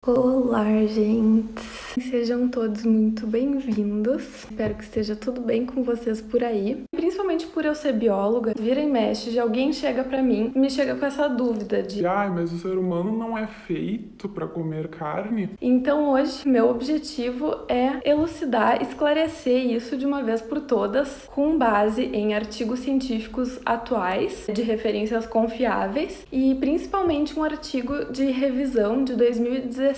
Olá, gente! Sejam todos muito bem-vindos. Espero que esteja tudo bem com vocês por aí. Principalmente por eu ser bióloga, vira e mexe, de alguém chega pra mim e me chega com essa dúvida de Mas o ser humano não é feito pra comer carne? Então hoje, meu objetivo é elucidar, esclarecer isso de uma vez por todas, com base em artigos científicos atuais, de referências confiáveis, e principalmente um artigo de revisão de 2017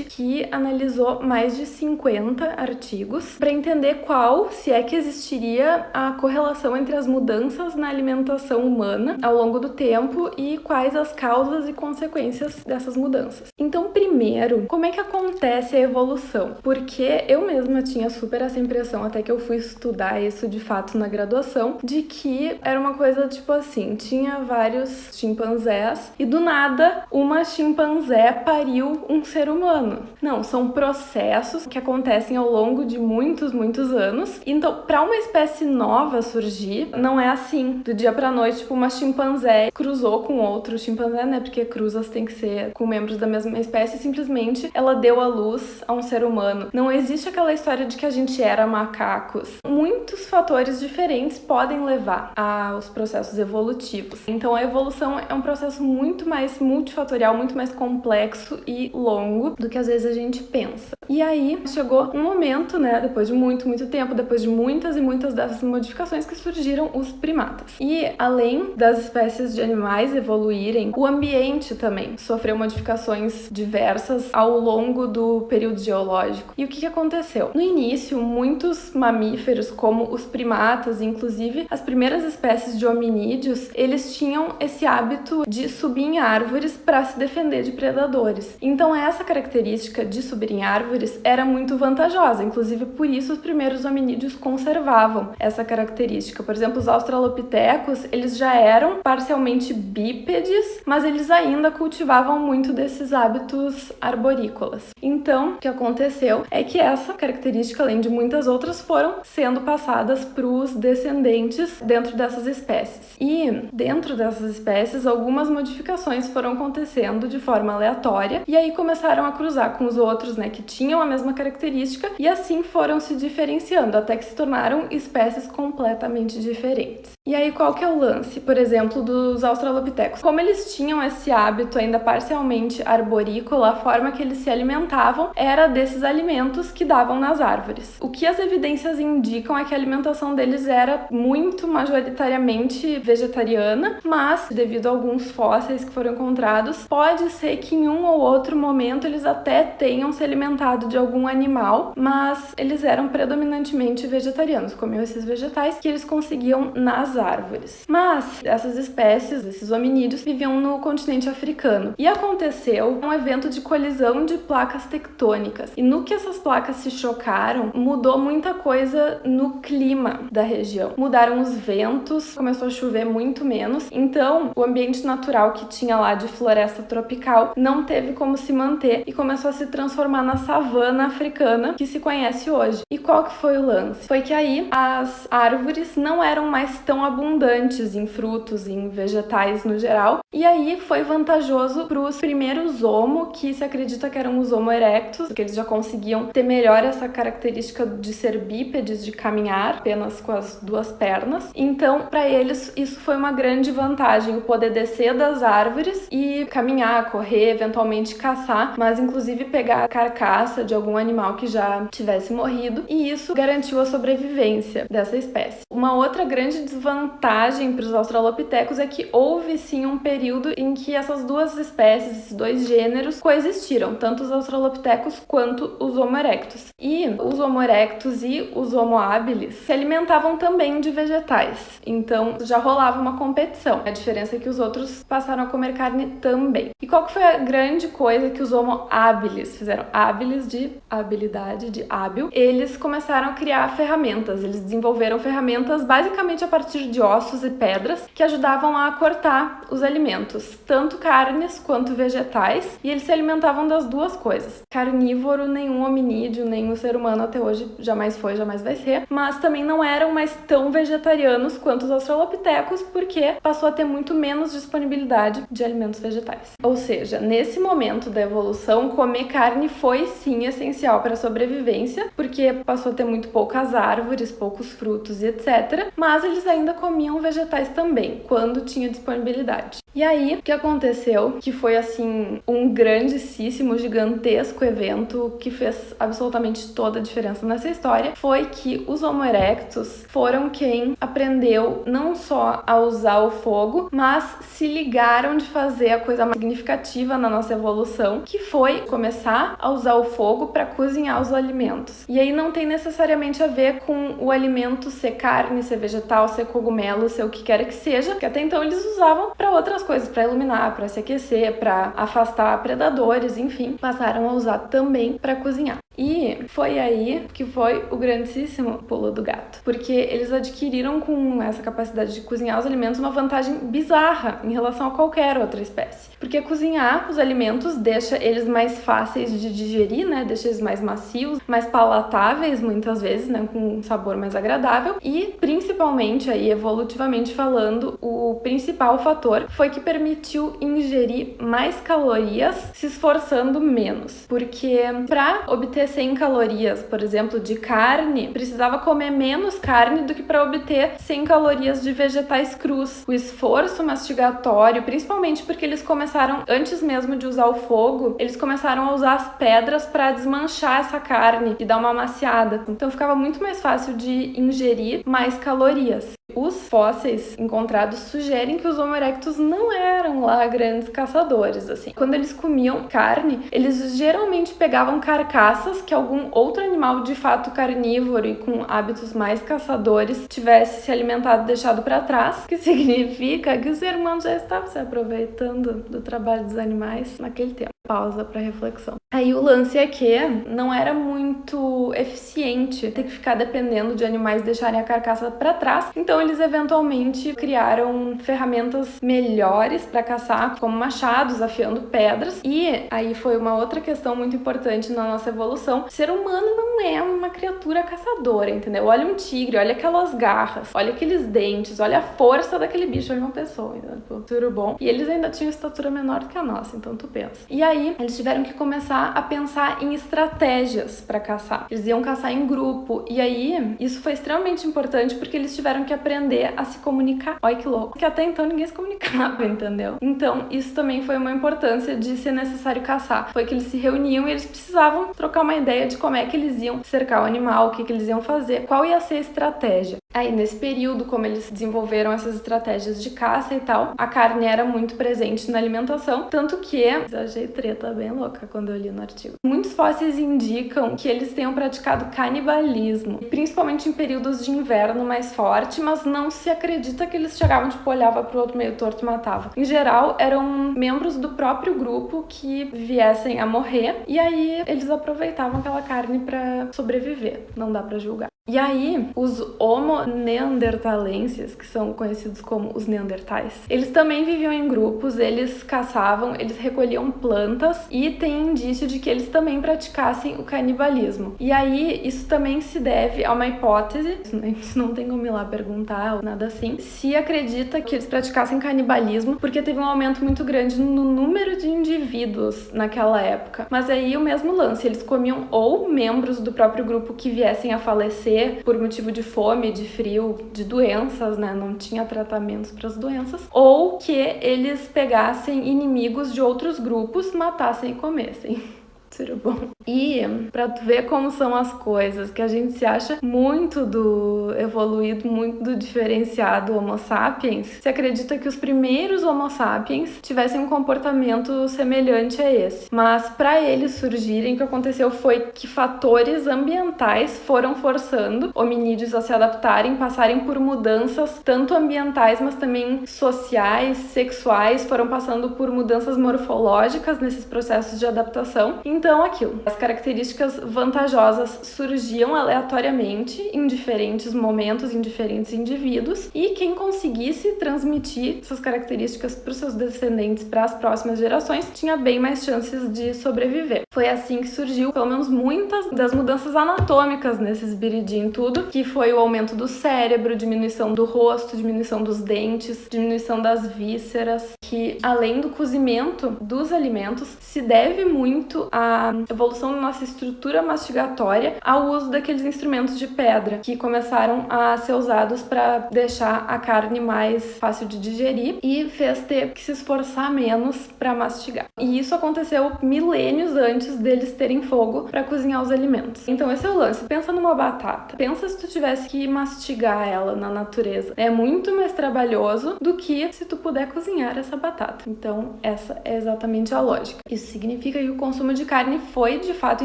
que analisou mais de 50 artigos para entender qual, se é que existiria, a correlação entre as mudanças na alimentação humana ao longo do tempo e quais as causas e consequências dessas mudanças. Então, primeiro, como é que acontece a evolução? Porque eu mesma tinha super essa impressão, até que eu fui estudar isso de fato na graduação, de que era uma coisa tipo assim, tinha vários chimpanzés e do nada uma chimpanzé pariu um ser humano. Não, são processos que acontecem ao longo de muitos anos. Então, para uma espécie nova surgir, não é assim, do dia pra noite, tipo, uma chimpanzé cruzou com outro chimpanzé, né? Porque cruzas tem que ser com membros da mesma espécie, simplesmente ela deu à luz a um ser humano. Não existe aquela história de que a gente era macacos. Muitos fatores diferentes podem levar aos processos evolutivos. Então a evolução é um processo muito mais multifatorial, muito mais complexo e longo do que às vezes a gente pensa. E aí chegou um momento, né, depois de muito tempo, depois de muitas e muitas dessas modificações, que surgiram os primatas. E além das espécies de animais evoluírem, o ambiente também sofreu modificações diversas ao longo do período geológico. E o que aconteceu? No início, muitos mamíferos, como os primatas, inclusive as primeiras espécies de hominídeos, eles tinham esse hábito de subir em árvores para se defender de predadores. Então essa característica de subir em árvores era muito vantajosa, inclusive por isso os primeiros hominídeos conservavam essa característica. Por exemplo, os australopitecos, eles já eram parcialmente bípedes, mas eles ainda cultivavam muito desses hábitos arborícolas. Então, o que aconteceu é que essa característica, além de muitas outras, foram sendo passadas para os descendentes dentro dessas espécies. E dentro dessas espécies, algumas modificações foram acontecendo de forma aleatória e aí começaram a cruzar com os outros, né, que tinham a mesma característica e assim foram se diferenciando até que se tornaram espécies completamente diferentes. E aí, qual que é o lance, por exemplo, dos australopitecos? Como eles tinham esse hábito ainda parcialmente arborícola, a forma que eles se alimentavam era desses alimentos que davam nas árvores. O que as evidências indicam é que a alimentação deles era muito majoritariamente vegetariana, mas devido a alguns fósseis que foram encontrados, pode ser que em um ou outro momento eles até tenham se alimentado de algum animal, mas eles eram predominantemente vegetarianos, comiam esses vegetais que eles conseguiam nas árvores. Mas essas espécies, esses hominídeos, viviam no continente africano. E aconteceu um evento de colisão de placas tectônicas. E no que essas placas se chocaram, mudou muita coisa no clima da região. Mudaram os ventos, começou a chover muito menos. Então, o ambiente natural que tinha lá de floresta tropical não teve como se manter e começou a se transformar na savana africana que se conhece hoje. E qual que foi o lance? Foi que aí as árvores não eram mais tão abundantes em frutos, em vegetais no geral, e aí foi vantajoso para os primeiros Homo, que se acredita que eram os Homo erectus, porque eles já conseguiam ter melhor essa característica de ser bípedes, de caminhar apenas com as duas pernas. Então, para eles, isso foi uma grande vantagem, o poder descer das árvores e caminhar, correr, eventualmente caçar, mas inclusive pegar a carcaça de algum animal que já tivesse morrido, e isso garantiu a sobrevivência dessa espécie. Uma outra grande desvantagem para os australopitecos é que houve sim um período em que essas duas espécies, esses dois gêneros, coexistiram, tanto os australopitecos quanto os Homo erectus. E os Homo erectus e os Homo habilis se alimentavam também de vegetais, então já rolava uma competição. A diferença é que os outros passaram a comer carne também. E qual que foi a grande coisa que os Homo habilis fizeram? Habilis de habilidade, de hábil. Eles começaram a criar ferramentas. Eles desenvolveram ferramentas basicamente a partir de ossos e pedras que ajudavam a cortar os alimentos, tanto carnes quanto vegetais, e eles se alimentavam das duas coisas. Carnívoro, nenhum hominídeo, nenhum ser humano até hoje jamais foi, jamais vai ser, mas também não eram mais tão vegetarianos quanto os australopitecos, porque passou a ter muito menos disponibilidade de alimentos vegetais. Ou seja, nesse momento da evolução, comer carne foi sim essencial para a sobrevivência, porque passou a ter muito poucas árvores, poucos frutos e etc. Mas eles ainda comiam vegetais também, quando tinha disponibilidade. E aí, o que aconteceu, que foi assim um grandíssimo, gigantesco evento que fez absolutamente toda a diferença nessa história, foi que os Homo erectus foram quem aprendeu não só a usar o fogo, mas se ligaram de fazer a coisa mais significativa na nossa evolução, que foi começar a usar o fogo para cozinhar os alimentos. E aí não tem necessariamente a ver com o alimento ser carne, ser vegetal, ser cogumelo, ser o que quer que seja, que até então eles usavam para outras coisas, para iluminar, para se aquecer, para afastar predadores, enfim, passaram a usar também para cozinhar. E foi aí que foi o grandíssimo pulo do gato, porque eles adquiriram com essa capacidade de cozinhar os alimentos uma vantagem bizarra em relação a qualquer outra espécie, porque cozinhar os alimentos deixa eles mais fáceis de digerir, né? Deixa eles mais macios, mais palatáveis muitas vezes, né? Com um sabor mais agradável, e principalmente aí evolutivamente falando, o principal fator foi que permitiu ingerir mais calorias se esforçando menos, porque para obter 100 calorias, por exemplo, de carne, precisava comer menos carne do que para obter 100 calorias de vegetais crus. O esforço mastigatório, principalmente porque eles começaram, antes mesmo de usar o fogo, eles começaram a usar as pedras para desmanchar essa carne e dar uma amaciada. Então ficava muito mais fácil de ingerir mais calorias. Os fósseis encontrados sugerem que os Homo erectus não eram lá grandes caçadores, assim. Quando eles comiam carne, eles geralmente pegavam carcaças que algum outro animal de fato carnívoro e com hábitos mais caçadores tivesse se alimentado e deixado para trás, que significa que o ser humano já estava se aproveitando do trabalho dos animais naquele tempo. Pausa para reflexão. Aí o lance é que não era muito eficiente ter que ficar dependendo de animais deixarem a carcaça para trás, então eles eventualmente criaram ferramentas melhores para caçar, como machados, afiando pedras, e aí foi uma outra questão muito importante na nossa evolução. O ser humano não é uma criatura caçadora, entendeu? Olha um tigre, olha aquelas garras, olha aqueles dentes, olha a força daquele bicho, olha uma pessoa, entendeu? Tudo bom. E eles ainda tinham estatura menor do que a nossa, então tu pensa. E aí eles tiveram que começar a pensar em estratégias para caçar. Eles iam caçar em grupo, e aí isso foi extremamente importante porque eles tiveram que aprender a se comunicar. Olha que louco, porque até então ninguém se comunicava, entendeu? Então isso também foi uma importância de ser necessário caçar. Foi que eles se reuniam e eles precisavam trocar uma ideia de como é que eles iam cercar o animal, o que eles iam fazer, qual ia ser a estratégia. Aí, nesse período, como eles desenvolveram essas estratégias de caça e tal, a carne era muito presente na alimentação, tanto que eu achei treta bem louca quando eu li no artigo. Muitos fósseis indicam que eles tenham praticado canibalismo, principalmente em períodos de inverno mais forte, mas não se acredita que eles chegavam, tipo, olhava pro outro meio torto e matava. Em geral, eram membros do próprio grupo que viessem a morrer, e aí eles aproveitavam aquela carne pra sobreviver. Não dá pra julgar. E aí, os Homo neanderthalenses, que são conhecidos como os neandertais, eles também viviam em grupos, eles caçavam, eles recolhiam plantas e tem indício de que eles também praticassem o canibalismo. E aí, isso também se deve a uma hipótese, a gente não tem como ir lá perguntar ou nada assim, se acredita que eles praticassem canibalismo porque teve um aumento muito grande no número de indivíduos naquela época. Mas aí, o mesmo lance, eles comiam ou membros do próprio grupo que viessem a falecer por motivo de fome, de frio, de doenças, né? Não tinha tratamentos para as doenças. Ou que eles pegassem inimigos de outros grupos, matassem e comessem. Seria bom. E pra tu ver como são as coisas, que a gente se acha muito do evoluído, muito do diferenciado Homo sapiens, se acredita que os primeiros Homo sapiens tivessem um comportamento semelhante a esse. Mas para eles surgirem, o que aconteceu foi que fatores ambientais foram forçando hominídeos a se adaptarem, passarem por mudanças tanto ambientais, mas também sociais, sexuais, foram passando por mudanças morfológicas nesses processos de adaptação. Então, aquilo. As características vantajosas surgiam aleatoriamente em diferentes momentos, em diferentes indivíduos, e quem conseguisse transmitir essas características para os seus descendentes, para as próximas gerações, tinha bem mais chances de sobreviver. Foi assim que surgiu, pelo menos muitas das mudanças anatômicas nesses Biridim tudo, que foi o aumento do cérebro, diminuição do rosto, diminuição dos dentes, diminuição das vísceras, que além do cozimento dos alimentos, se deve muito à evolução da nossa estrutura mastigatória ao uso daqueles instrumentos de pedra, que começaram a ser usados para deixar a carne mais fácil de digerir e fez ter que se esforçar menos para mastigar. E isso aconteceu milênios antes deles terem fogo para cozinhar os alimentos. Então esse é o lance. Pensa numa batata. Pensa se tu tivesse que mastigar ela na natureza. É muito mais trabalhoso do que se tu puder cozinhar essa batata. Então essa é exatamente a lógica. Isso significa que o consumo de carne foi de fato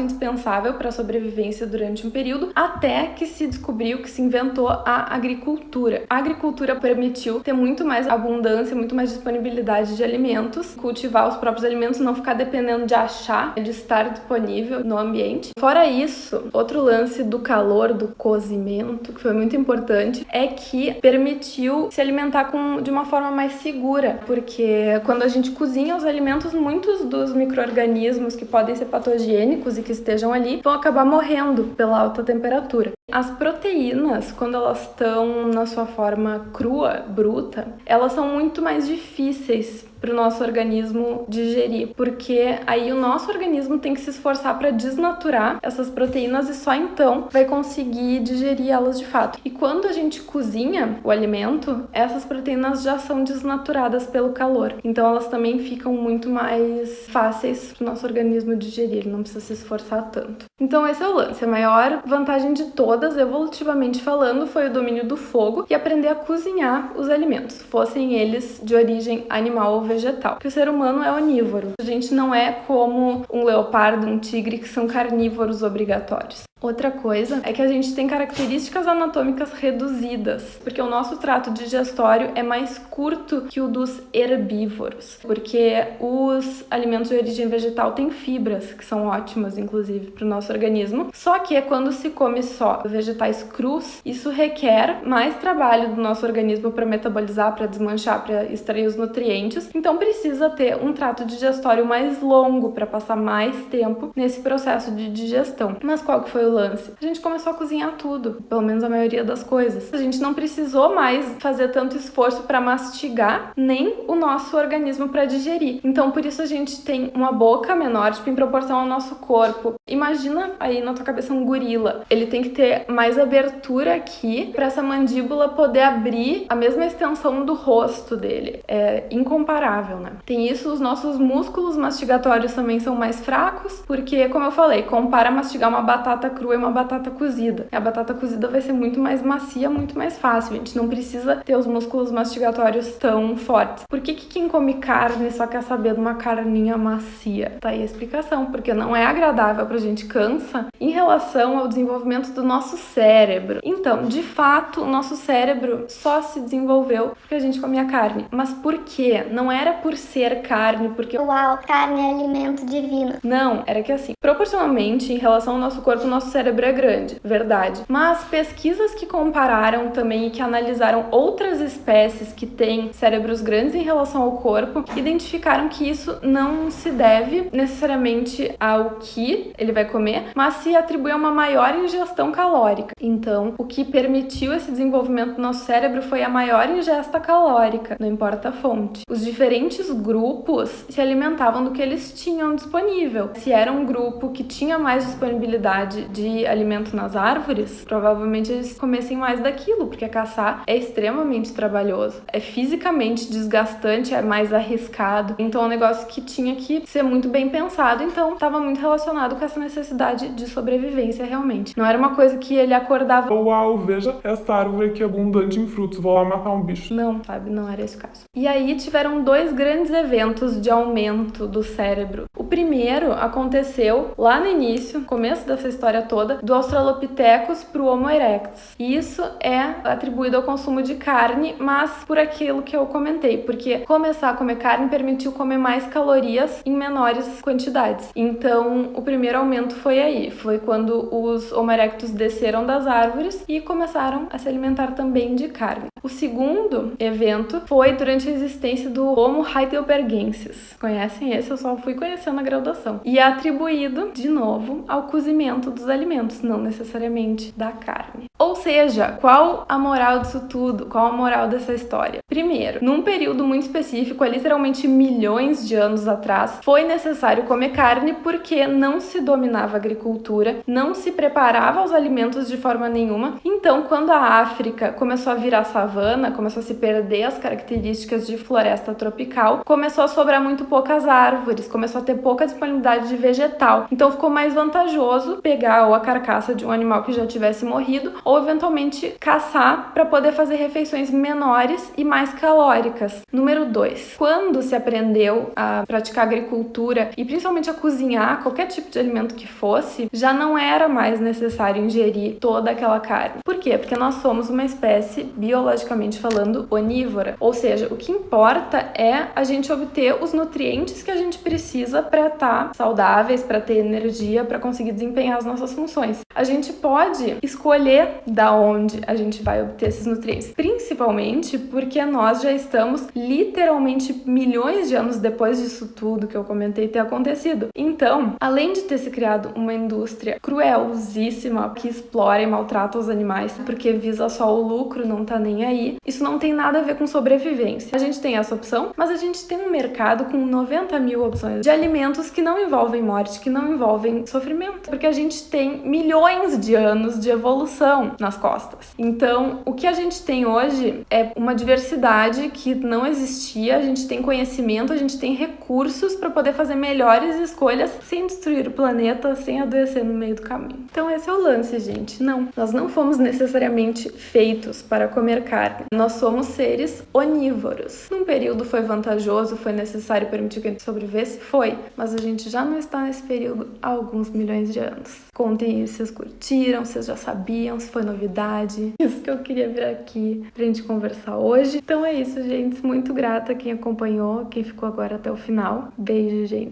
indispensável para a sobrevivência durante um período, até que se descobriu, que se inventou a agricultura. A agricultura permitiu ter muito mais abundância, muito mais disponibilidade de alimentos, cultivar os próprios alimentos, não ficar dependendo de achar, de estar disponível no ambiente. Fora isso, outro lance do calor, do cozimento, que foi muito importante, é que permitiu se alimentar de uma forma mais segura, porque quando a gente cozinha os alimentos, muitos dos micro-organismos que podem ser patogênicos e que estejam ali vão acabar morrendo pela alta temperatura. As proteínas, quando elas estão na sua forma crua, bruta, elas são muito mais difíceis para o nosso organismo digerir, porque aí o nosso organismo tem que se esforçar para desnaturar essas proteínas e só então vai conseguir digerir elas de fato. E quando a gente cozinha o alimento, essas proteínas já são desnaturadas pelo calor, então elas também ficam muito mais fáceis para o nosso organismo digerir, ele não precisa se esforçar tanto. Então esse é o lance. A maior vantagem de todas, evolutivamente falando, foi o domínio do fogo e aprender a cozinhar os alimentos, fossem eles de origem animal ou vegetal. Porque o ser humano é onívoro. A gente não é como um leopardo, um tigre, que são carnívoros obrigatórios. Outra coisa é que a gente tem características anatômicas reduzidas, porque o nosso trato digestório é mais curto que o dos herbívoros, porque os alimentos de origem vegetal têm fibras, que são ótimas, inclusive, para o nosso organismo, só que quando se come só vegetais crus, isso requer mais trabalho do nosso organismo para metabolizar, para desmanchar, para extrair os nutrientes, então precisa ter um trato digestório mais longo para passar mais tempo nesse processo de digestão. Mas qual que foi o lance? A gente começou a cozinhar tudo, pelo menos a maioria das coisas. A gente não precisou mais fazer tanto esforço para mastigar, nem o nosso organismo para digerir. Então, por isso a gente tem uma boca menor, tipo, em proporção ao nosso corpo. Imagina aí na tua cabeça um gorila. Ele tem que ter mais abertura aqui para essa mandíbula poder abrir a mesma extensão do rosto dele. É incomparável, né? Tem isso, os nossos músculos mastigatórios também são mais fracos, porque, como eu falei, compara mastigar uma batata crua e uma batata cozida. A batata cozida vai ser muito mais macia, muito mais fácil. A gente não precisa ter os músculos mastigatórios tão fortes. Por que quem come carne só quer saber de uma carninha macia? Tá aí a explicação, porque não é agradável pra gente, cansa em relação ao desenvolvimento do nosso cérebro. Então, de fato, o nosso cérebro só se desenvolveu porque a gente comia carne. Mas por quê? Não era por ser carne, porque uau, carne é alimento divino. Não, era que assim, proporcionalmente, em relação ao nosso corpo, o nosso cérebro é grande, verdade. Mas pesquisas que compararam também e que analisaram outras espécies que têm cérebros grandes em relação ao corpo, identificaram que isso não se deve necessariamente ao que ele vai comer, mas se atribui a uma maior ingestão calórica. Então, o que permitiu esse desenvolvimento do nosso cérebro foi a maior ingesta calórica, não importa a fonte. Os diferentes grupos se alimentavam do que eles tinham disponível. Se era um grupo que tinha mais disponibilidade de alimento nas árvores, provavelmente eles comessem mais daquilo, porque caçar é extremamente trabalhoso, é fisicamente desgastante, é mais arriscado, então é um negócio que tinha que ser muito bem pensado, então estava muito relacionado com essa necessidade de sobrevivência realmente. Não era uma coisa que ele acordava, uau, veja essa árvore aqui abundante em frutos, vou lá matar um bicho. Não, sabe, não era esse o caso. E aí tiveram dois grandes eventos de aumento do cérebro. O primeiro aconteceu lá no início, começo dessa história toda, do Australopithecus para o Homo erectus. E isso é atribuído ao consumo de carne, mas por aquilo que eu comentei, porque começar a comer carne permitiu comer mais calorias em menores quantidades. Então, o primeiro aumento foi aí, foi quando os Homo erectus desceram das árvores e começaram a se alimentar também de carne. O segundo evento foi durante a existência do Homo heidelbergensis. Conhecem esse? Eu só fui conhecendo na graduação. E é atribuído, de novo, ao cozimento dos alimentos, não necessariamente da carne. Ou seja, qual a moral disso tudo? Qual a moral dessa história? Primeiro, num período muito específico, há literalmente milhões de anos atrás, foi necessário comer carne porque não se dominava a agricultura, não se preparava os alimentos de forma nenhuma. Então, quando a África começou a virar savana, começou a se perder as características de floresta tropical, começou a sobrar muito poucas árvores, começou a ter pouca disponibilidade de vegetal. Então, ficou mais vantajoso pegar ou a carcaça de um animal que já tivesse morrido ou eventualmente caçar para poder fazer refeições menores e mais calóricas. Número 2. Quando se aprendeu a praticar agricultura e principalmente a cozinhar qualquer tipo de alimento que fosse, já não era mais necessário ingerir toda aquela carne. Por quê? Porque nós somos uma espécie, biologicamente falando, onívora. Ou seja, o que importa é a gente obter os nutrientes que a gente precisa para estar saudáveis, para ter energia, para conseguir desempenhar as nossas funções. A gente pode escolher da onde a gente vai obter esses nutrientes, principalmente porque nós já estamos literalmente milhões de anos depois disso tudo que eu comentei ter acontecido. Então, além de ter se criado uma indústria cruelzíssima que explora e maltrata os animais porque visa só o lucro, não tá nem aí, isso não tem nada a ver com sobrevivência. A gente tem essa opção, mas a gente tem um mercado com 90 mil opções de alimentos que não envolvem morte, que não envolvem sofrimento, porque a gente tem milhões de anos de evolução nas costas. Então, o que a gente tem hoje é uma diversidade que não existia, a gente tem conhecimento, a gente tem recursos para poder fazer melhores escolhas sem destruir o planeta, sem adoecer no meio do caminho. Então, esse é o lance, gente. Não, nós não fomos necessariamente feitos para comer carne. Nós somos seres onívoros. Num período foi vantajoso, foi necessário permitir que a gente sobrevivesse? Foi, mas a gente já não está nesse período há alguns milhões de anos. Contem aí se vocês curtiram, se vocês já sabiam, se foi novidade. Isso que eu queria vir aqui pra gente conversar hoje. Então é isso, gente. Muito grata a quem acompanhou, quem ficou agora até o final. Beijo, gente.